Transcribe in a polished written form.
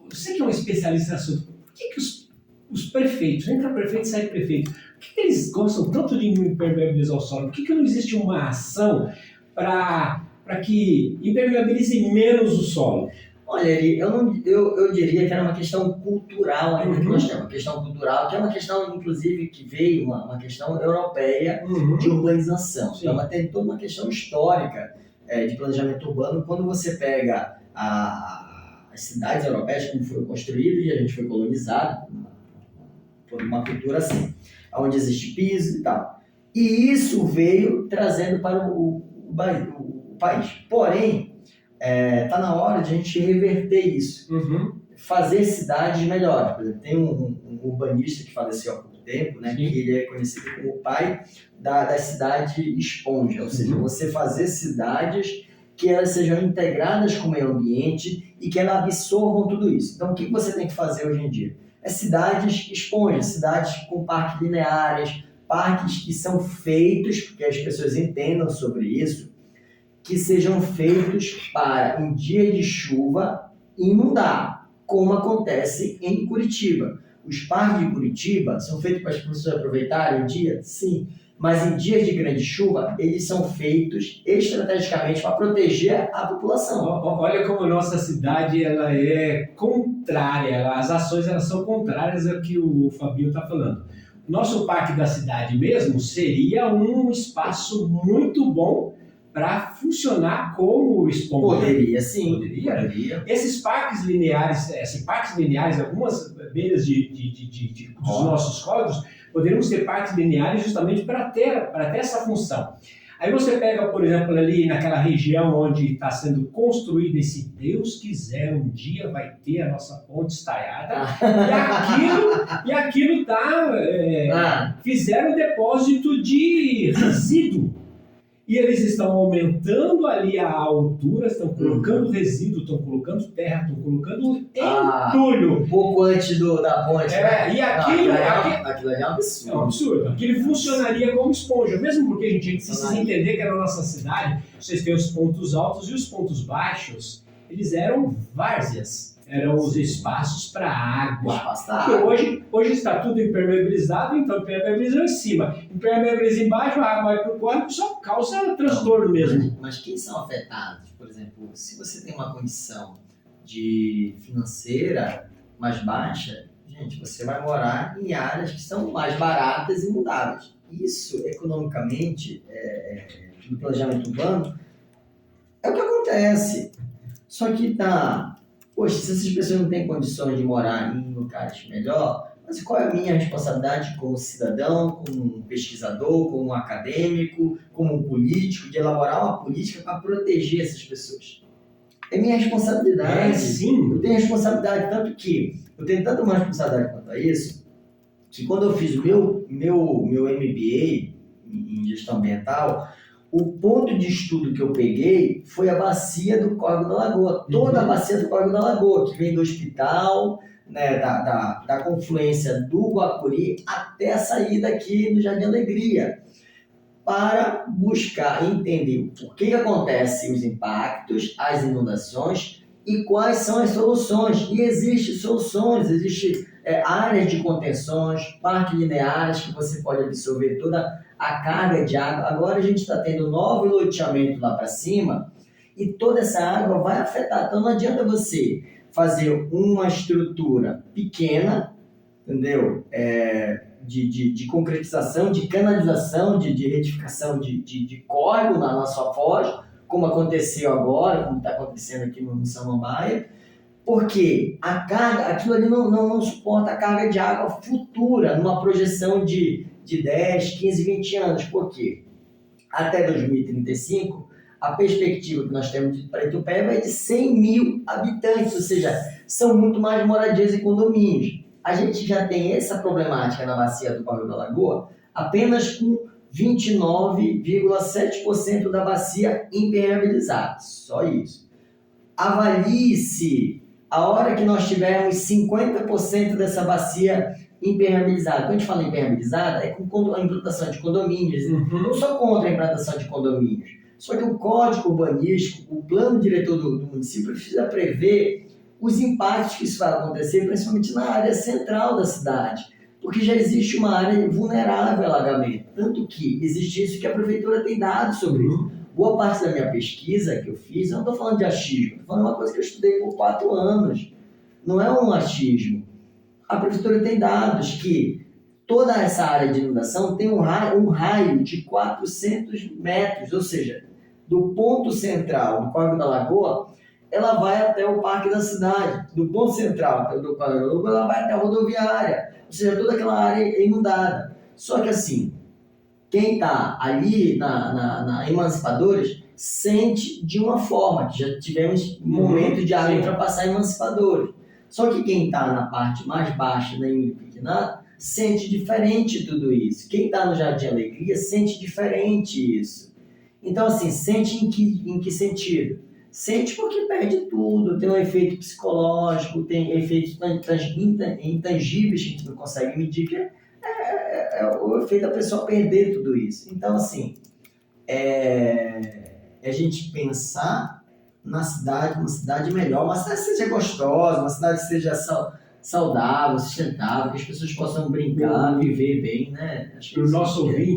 Você que é um especialista no assunto, por que os prefeitos, entra prefeito e sai prefeito, por que eles gostam tanto de impermeabilizar o solo? Por que não existe uma ação para que impermeabilize menos o solo? Olha, eu diria que era uma questão cultural ainda que nós temos, uma questão cultural, que é uma questão, inclusive, que veio, uma questão europeia de urbanização. Sim. Então, tem toda uma questão histórica de planejamento urbano. Quando você pega as cidades europeias, como foram construídas, e a gente foi colonizado por uma cultura assim, onde existe piso e tal. E isso veio trazendo para o país. Porém, está na hora de a gente reverter isso, fazer cidades melhores. Por exemplo, tem um urbanista que faleceu há pouco tempo, né, que ele é conhecido como o pai da cidade esponja, ou seja, você fazer cidades que elas sejam integradas com o meio ambiente e que elas absorvam tudo isso. Então, o que você tem que fazer hoje em dia? É cidades esponjas, cidades com parques lineares, parques que são feitos, porque as pessoas entendam sobre isso, que sejam feitos para, em dia de chuva, inundar, como acontece em Curitiba. Os parques de Curitiba são feitos para as pessoas aproveitarem o dia? Sim. Mas em dias de grande chuva, eles são feitos estrategicamente para proteger a população. Olha como a nossa cidade ela é contrária, as ações elas são contrárias ao que o Fabinho está falando. O nosso parque da cidade mesmo seria um espaço muito bom para funcionar como esponja. Poderia, sim. Poderia. Esses parques lineares, algumas beiras dos nossos córregos, poderíamos ter parques lineares justamente para ter essa função. Aí você pega, por exemplo, ali naquela região onde está sendo construído e se Deus quiser, um dia vai ter a nossa ponte estaiada, e aquilo fizeram depósito de resíduo. E eles estão aumentando ali a altura, estão colocando resíduo, estão colocando terra, estão colocando entulho. Um pouco antes da ponte. E aquilo ali é um absurdo. É um absurdo. Aquilo funcionaria como esponja, mesmo porque a gente precisa entender que na nossa cidade, vocês têm os pontos altos e os pontos baixos, eles eram várzeas. Eram os espaços para água. Hoje está tudo impermeabilizado, então impermeabiliza em cima. Impermeabiliza embaixo, a água vai para o córrego, só causa transtorno mesmo. Mas quem são afetados? Por exemplo, se você tem uma condição financeira mais baixa, gente, você vai morar em áreas que são mais baratas e mudáveis. Isso, economicamente, no planejamento urbano, é o que acontece. Só que poxa, se essas pessoas não têm condições de morar em lugares melhor, mas qual é a minha responsabilidade como cidadão, como pesquisador, como acadêmico, como político, de elaborar uma política para proteger essas pessoas? É minha responsabilidade. Sim. Eu tenho responsabilidade, tanto que eu tenho tanta mais responsabilidade quanto a isso, que quando eu fiz o meu MBA em gestão ambiental, o ponto de estudo que eu peguei foi a bacia do Córrego da Lagoa, toda a bacia do Córrego da Lagoa, que vem do hospital, né, da confluência do Guapuri até a saída aqui no Jardim Alegria, para buscar entender o porquê que acontecem os impactos, as inundações e quais são as soluções. E existem soluções, existem áreas de contenções, parques lineares que você pode absorver toda a carga de água. Agora a gente está tendo novo loteamento lá para cima e toda essa água vai afetar. Então não adianta você fazer uma estrutura pequena, entendeu? De concretização, de canalização, de retificação de córrego na sua foz, como aconteceu agora, como está acontecendo aqui no Samambaia, porque aquilo ali não suporta a carga de água futura, numa projeção de 10, 15, 20 anos. Por quê? Até 2035, a perspectiva que nós temos para Itupeva é de 100 mil habitantes, ou seja, são muito mais moradias e condomínios. A gente já tem essa problemática na bacia do Córrego da Lagoa apenas com 29,7% da bacia impermeabilizada. Só isso. Avalie-se a hora que nós tivermos 50% dessa bacia impermeabilizada. Quando a gente fala impermeabilizada, é com a implantação de condomínios. Não sou contra a implantação de condomínios. Só que o código urbanístico, o plano diretor do município, precisa prever os impactos que isso vai acontecer, principalmente na área central da cidade, porque já existe uma área vulnerável a alagamento, tanto que existe isso que a prefeitura tem dados sobre isso. Boa parte da minha pesquisa que eu fiz, eu não estou falando de achismo, estou falando de uma coisa que eu estudei por 4 anos, não é um achismo. A prefeitura tem dados que toda essa área de inundação tem um raio de 400 metros, ou seja, do ponto central do Córrego da Lagoa, ela vai até o Parque da Cidade. Do ponto central do Córrego da Lagoa, ela vai até a rodoviária, ou seja, toda aquela área é inundada. Só que assim, quem está ali na Emancipadores sente de uma forma, que já tivemos momentos de água ultrapassar Emancipadores. Só que quem está na parte mais baixa da Emílio Pequenato sente diferente tudo isso. Quem está no Jardim Alegria sente diferente isso. Então, assim, sente em que sentido? Sente porque perde tudo, tem um efeito psicológico, tem efeitos intangíveis que a gente não consegue medir, que é o efeito da pessoa perder tudo isso. Então, assim, a gente pensar na cidade, uma cidade melhor, uma cidade que seja gostosa, uma cidade que seja saudável, sustentável, que as pessoas possam brincar, viver bem, né? Acho que Para o nosso ouvinte,